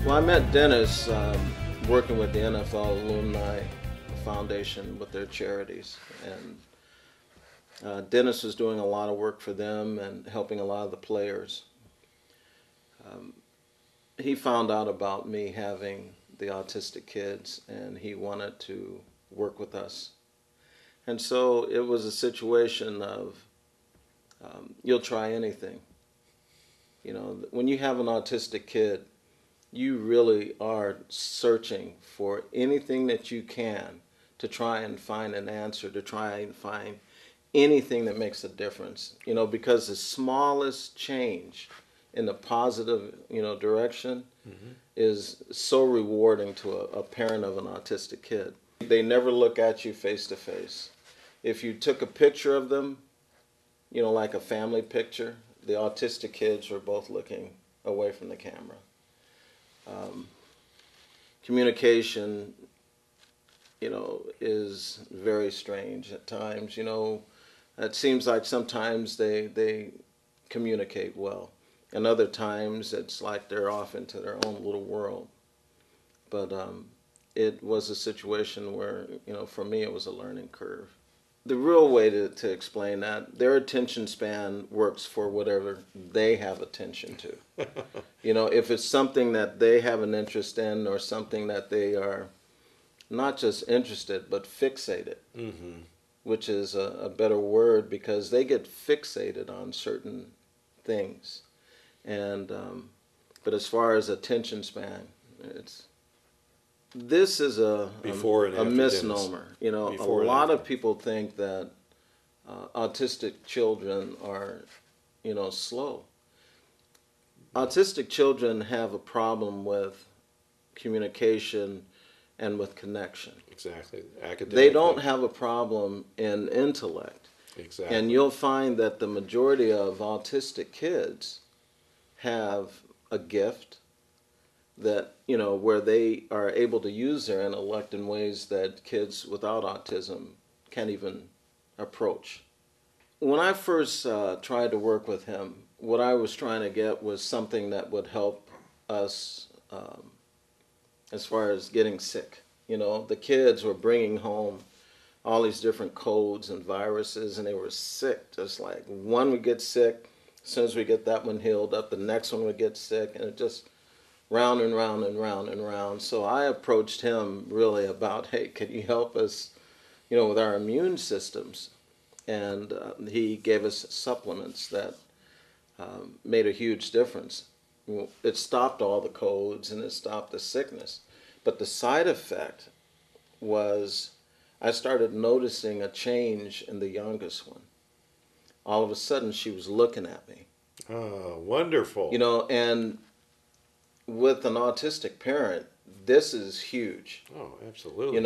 Well, I met Dennis working with the NFL Alumni Foundation with their charities, and Dennis was doing a lot of work for them and helping a lot of the players. He found out about me having the autistic kids, and he wanted to work with us. And so it was a situation of you'll try anything. You know, when you have an autistic kid, you really are searching for anything that you can to try and find an answer, to try and find anything that makes a difference. You know, because the smallest change in the positive, direction is so rewarding to a parent of an autistic kid. They never look at you face to face. If you took a picture of them, like a family picture, the autistic kids were both looking away from the camera. Communication, is very strange at times. It seems like sometimes they communicate well, and other times it's like they're off into their own little world. But it was a situation where, for me it was a learning curve. The real way to explain that, their attention span works for whatever they have attention to. If it's something that they have an interest in, or something that they are not just interested but fixated, which is a better word, because they get fixated on certain things. And but as far as attention span, this is a misnomer. A lot of people think that autistic children are, slow. Autistic children have a problem with communication and with connection. Exactly. Academically. They don't have a problem in intellect. Exactly. And you'll find that the majority of autistic kids have a gift that, where they are able to use their intellect in ways that kids without autism can't even approach. When I first tried to work with him, what I was trying to get was something that would help us as far as getting sick. The kids were bringing home all these different codes and viruses, and they were sick. Just like one would get sick, as soon as we get that one healed up, the next one would get sick, and it just round and round and round and round. So I approached him really about, hey, could you help us, with our immune systems? And he gave us supplements that made a huge difference. It stopped all the codes and it stopped the sickness. But the side effect was I started noticing a change in the youngest one. All of a sudden she was looking at me. Oh, wonderful. And with an autistic parent, this is huge. Oh, absolutely.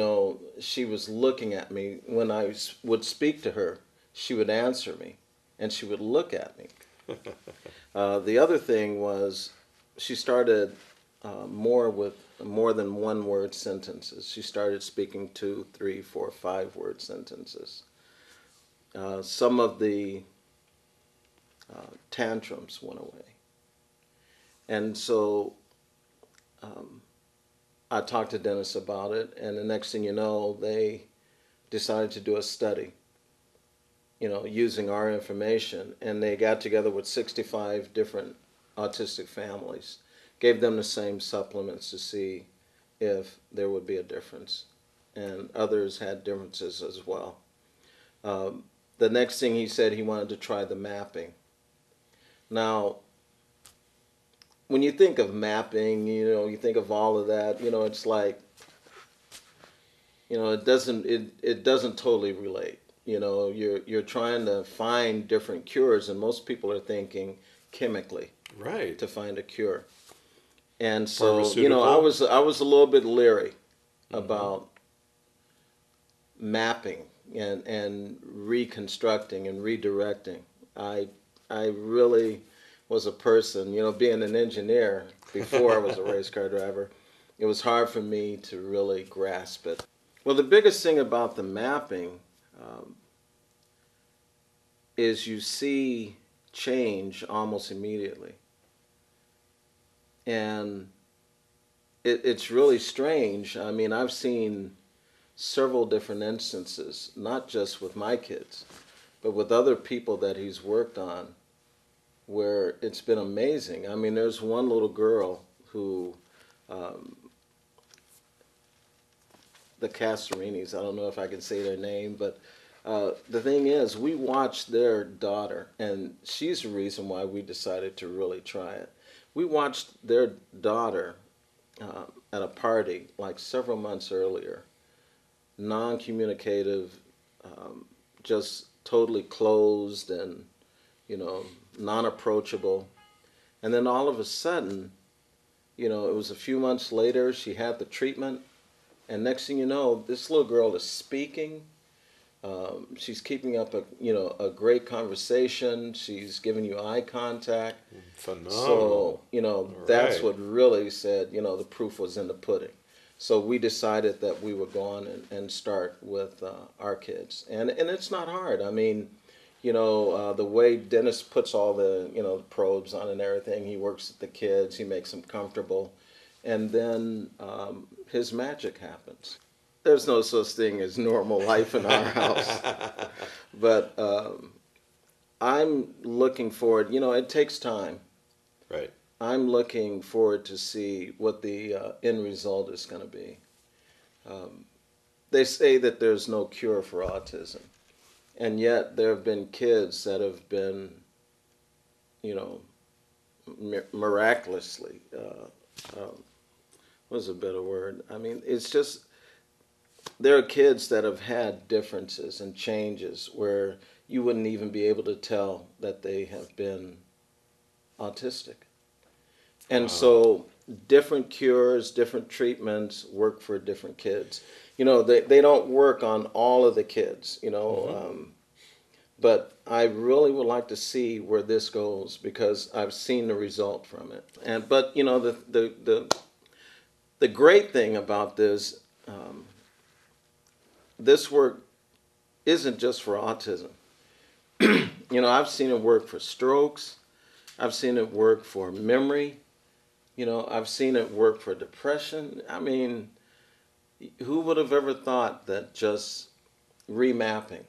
She was looking at me. When I would speak to her, she would answer me, and she would look at me. The other thing was she started with more than one word sentences. She started speaking 2, 3, 4, 5 word sentences. Some of the tantrums went away. And so I talked to Dennis about it, and the next thing you know, they decided to do a study, using our information, and they got together with 65 different autistic families, gave them the same supplements to see if there would be a difference, and others had differences as well. The next thing he said, he wanted to try the mapping. Now, when you think of mapping, you think of all of that, it's like, it doesn't totally relate. You're trying to find different cures, and most people are thinking chemically, right, to find a cure. And so, I was a little bit leery about mapping and reconstructing and redirecting. I really was a person, being an engineer before I was a race car driver, it was hard for me to really grasp it. Well, the biggest thing about the mapping is you see change almost immediately. And it's really strange. I mean, I've seen several different instances, not just with my kids, but with other people that he's worked on, where it's been amazing. I mean, there's one little girl who, um, the Castorinis, I don't know if I can say their name, but the thing is, we watched their daughter, and she's the reason why we decided to really try it. We watched their daughter at a party like several months earlier, non-communicative, just totally closed and, non-approachable. And then all of a sudden, it was a few months later, she had the treatment, and next thing you know, this little girl is speaking. She's keeping up a great conversation. She's giving you eye contact. Phenomenal. So, that's what really said, the proof was in the pudding. So we decided that we would go on and start with our kids. And it's not hard. I mean, the way Dennis puts all the probes on and everything, he works with the kids, he makes them comfortable, and then his magic happens. There's no such thing as normal life in our house. But I'm looking forward, it takes time. Right. I'm looking forward to see what the end result is going to be. They say that there's no cure for autism. And yet there have been kids that have been, miraculously, what's a better word? I mean, it's just, there are kids that have had differences and changes where you wouldn't even be able to tell that they have been autistic. And so different cures, different treatments work for different kids. They don't work on all of the kids, but I really would like to see where this goes because I've seen the result from it. But the great thing about this, this work isn't just for autism. I've seen it work for strokes. I've seen it work for memory. I've seen it work for depression. I mean, who would have ever thought that just remapping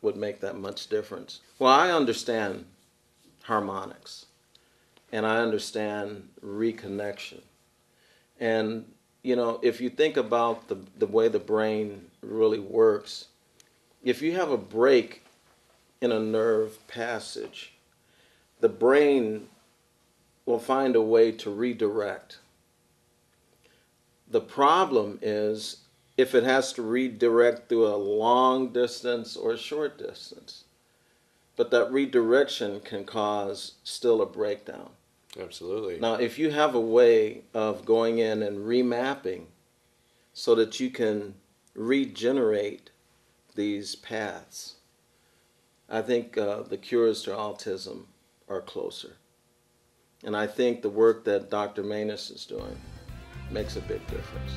would make that much difference? Well, I understand harmonics, and I understand reconnection. And, if you think about the way the brain really works, if you have a break in a nerve passage, the brain will find a way to redirect. The problem is if it has to redirect through a long distance or a short distance. But that redirection can cause still a breakdown. Absolutely. Now, if you have a way of going in and remapping so that you can regenerate these paths, I think the cures to autism are closer. And I think the work that Dr. Manus is doing makes a big difference.